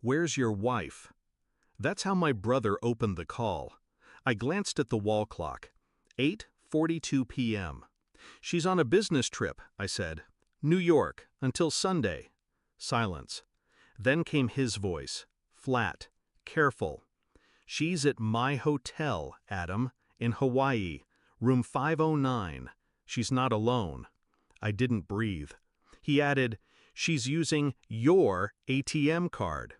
"Where's your wife?" That's how my brother opened the call. I glanced at the wall clock. 8:42 p.m. "She's on a business trip," I said. "New York, until Sunday." Silence. Then came his voice, flat, careful. "She's at my hotel, Adam, in Hawaii, room 509. She's not alone." I didn't breathe. He added, "She's using your ATM card."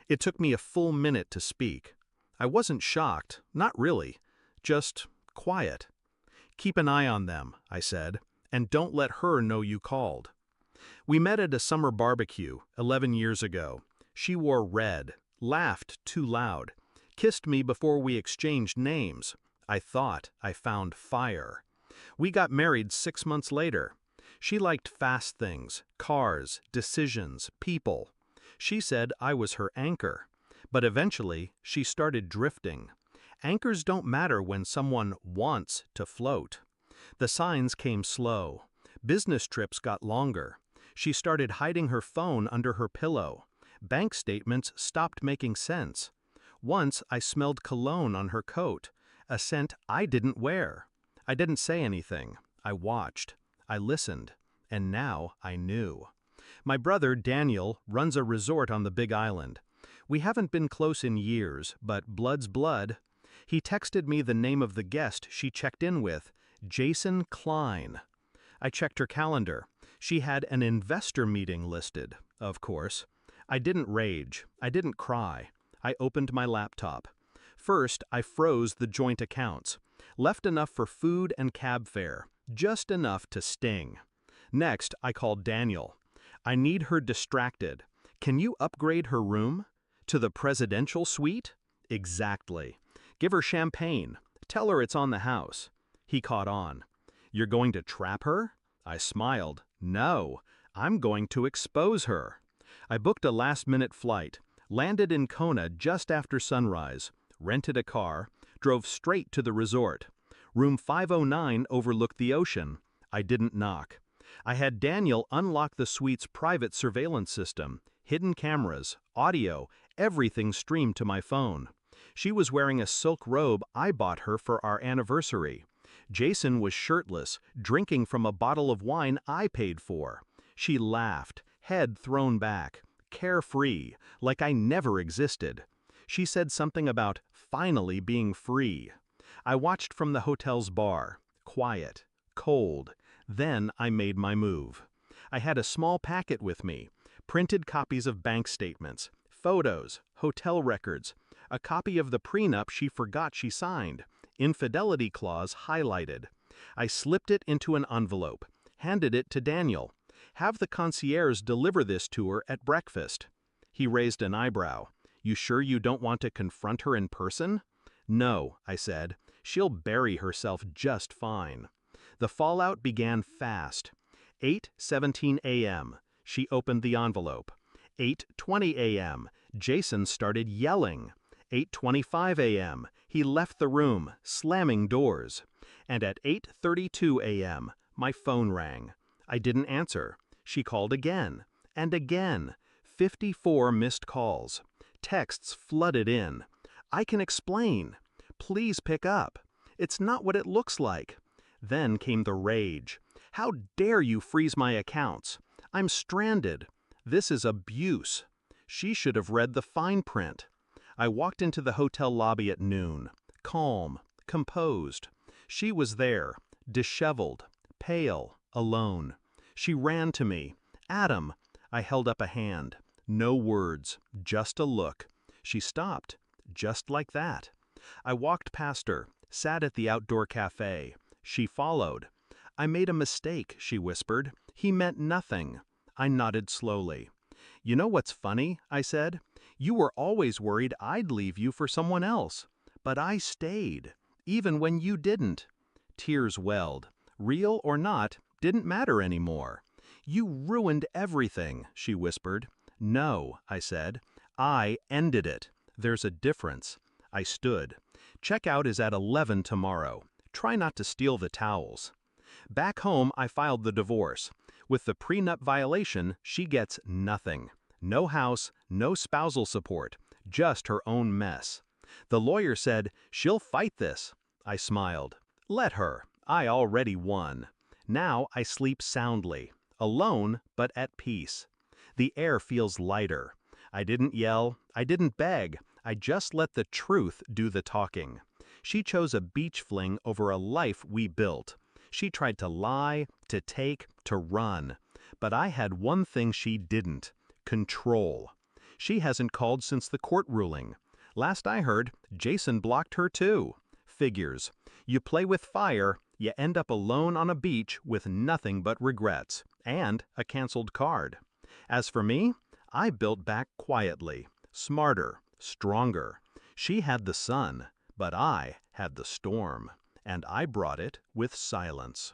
It took me a full minute to speak. I wasn't shocked, not really, just quiet. "Keep an eye on them," I said, "and don't let her know you called." We met at a summer barbecue 11 years ago. She wore red, laughed too loud, kissed me before we exchanged names. I thought I found fire. We got married 6 months later. She liked fast things, cars, decisions, people. She said I was her anchor. But eventually, she started drifting. Anchors don't matter when someone wants to float. The signs came slow. Business trips got longer. She started hiding her phone under her pillow. Bank statements stopped making sense. Once I smelled cologne on her coat, a scent I didn't wear. I didn't say anything. I watched. I listened. And now I knew. My brother, Daniel, runs a resort on the Big Island. We haven't been close in years, but blood's blood. He texted me the name of the guest she checked in with, Jason Klein. I checked her calendar. She had an investor meeting listed, of course. I didn't rage. I didn't cry. I opened my laptop. First, I froze the joint accounts. Left enough for food and cab fare, just enough to sting. Next, I called Daniel. "I need her distracted. Can you upgrade her room? To the presidential suite?" "Exactly. Give her champagne. Tell her it's on the house." He caught on. "You're going to trap her?" I smiled. "No, I'm going to expose her." I booked a last-minute flight, landed in Kona just after sunrise, rented a car, drove straight to the resort. Room 509 overlooked the ocean. I didn't knock. I had Daniel unlock the suite's private surveillance system, hidden cameras, audio, everything streamed to my phone. She was wearing a silk robe I bought her for our anniversary. Jason was shirtless, drinking from a bottle of wine I paid for. She laughed, head thrown back, carefree, like I never existed. She said something about finally being free. I watched from the hotel's bar, quiet, cold. Then I made my move. I had a small packet with me, printed copies of bank statements, photos, hotel records, a copy of the prenup she forgot she signed, infidelity clause highlighted. I slipped it into an envelope, handed it to Daniel. "Have the concierge deliver this to her at breakfast." He raised an eyebrow. "You sure you don't want to confront her in person?" "No," I said. "She'll bury herself just fine." The fallout began fast. 8:17 a.m. She opened the envelope. 8:20 a.m. Jason started yelling. 8:25 a.m. He left the room, slamming doors. And at 8:32 a.m., my phone rang. I didn't answer. She called again. And again. 54 missed calls. Texts flooded in. "I can explain. Please pick up. It's not what it looks like." Then came the rage. "How dare you freeze my accounts? I'm stranded. This is abuse." She should have read the fine print. I walked into the hotel lobby at noon, calm, composed. She was there, disheveled, pale, alone. She ran to me. "Adam." I held up a hand. No words, just a look. She stopped, just like that. I walked past her, sat at the outdoor cafe. She followed. "I made a mistake," she whispered. "He meant nothing." I nodded slowly. "You know what's funny?" I said. "You were always worried I'd leave you for someone else. But I stayed, even when you didn't." Tears welled. Real or not, didn't matter anymore. "You ruined everything," she whispered. "No," I said. "I ended it. There's a difference." I stood. "Checkout is at 11 tomorrow. Try not to steal the towels." Back home, I filed the divorce. With the prenup violation, she gets nothing. No house, no spousal support, just her own mess. The lawyer said, "She'll fight this." I smiled. Let her. I already won. Now I sleep soundly, alone but at peace. The air feels lighter. I didn't yell, I didn't beg, I just let the truth do the talking. She chose a beach fling over a life we built. She tried to lie, to take, to run. But I had one thing she didn't: control. She hasn't called since the court ruling. Last I heard, Jason blocked her too. Figures. You play with fire, you end up alone on a beach with nothing but regrets, and a canceled card. As for me, I built back quietly, smarter, stronger. She had the sun, but I had the storm, and I brought it with silence.